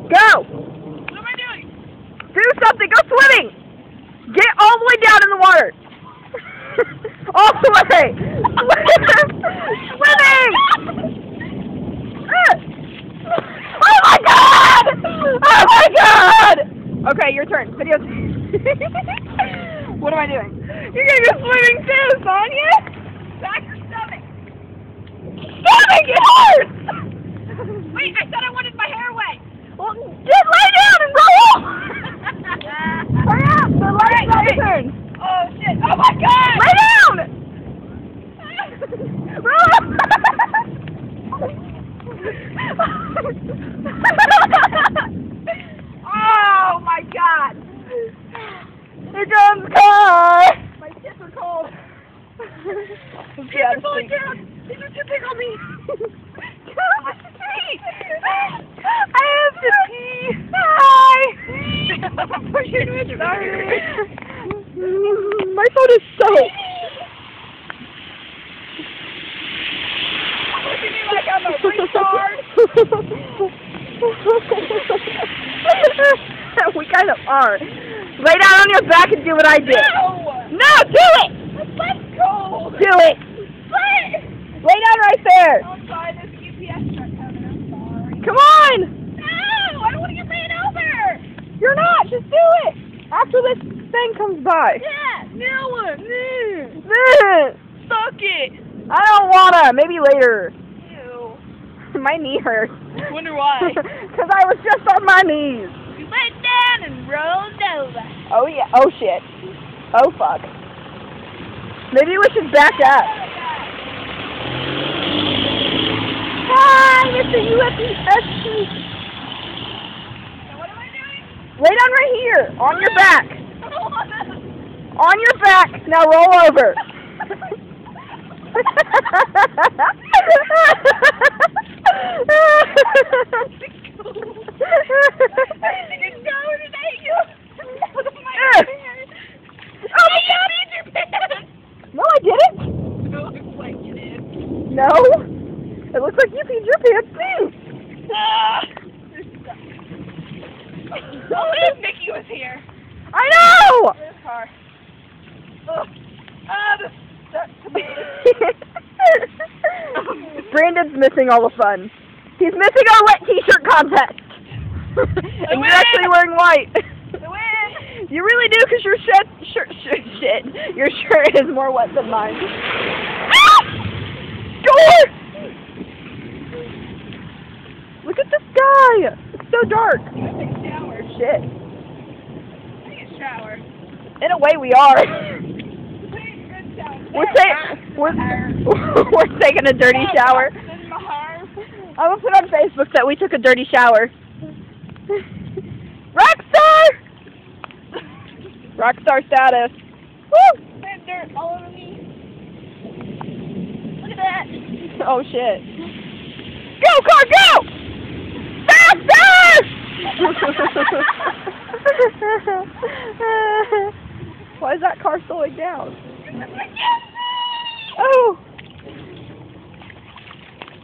Go! What am I doing? Do something! Go swimming! Get all the way down in the water! All the way! Swimming! Oh my god! Oh my god! Okay, your turn. Video. What am I doing? You're gonna go swimming too, Sonya? Back your stomach. Stomach, it hurts! Wait, I said I wanted my hair wet. Well, just lay down and roll! Hurry up! The light's my turn. Oh shit! Oh my god! Lay down! Roll up! Oh my god! Here comes the car! My tits are cold. These These are falling down. These are too big on me. Get off my feet! I have to pee! Hi! I'm pushing with you. Sorry. My phone is soaked. Look at me like I'm a retard. We kind of are. Lay down on your back and do what I did. No! No, do it! Let's go! Do it! Lay down right there. I'm sorry, there's a UPS truck coming. I'm sorry. Come on! No! I don't want to get ran over! You're not. Just do it. After this thing comes by. Yeah! Now what? Suck it. I don't wanna. Maybe later. Ew. My knee hurts. Wonder why. Because I was just on my knees. You went down and rolled over. Oh yeah. Oh shit. Oh fuck. Maybe we should back up. Hi, Mr. UFSC. So what am I doing? Lay down right here, on your back. I don't want to. On your back. Now roll over. No, I didn't. No. It looks like you peed your pants too. Oh, if Mickey was here. I know. This car. Brandon's missing all the fun. He's missing our wet t-shirt contest. And you're actually wearing white. You really do, because your your shirt is more wet than mine. Ah! Score! Look at the sky. It's so dark. Take a shower. Shit. Take a shower. In a way, we are. We're taking a dirty shower. I will put on Facebook that we took a dirty shower. Rockstar! Rockstar status. Woo! There's dirt all over me. Look at that. Oh shit. Go, car, go! Faster! Why is that car slowing down? Oh!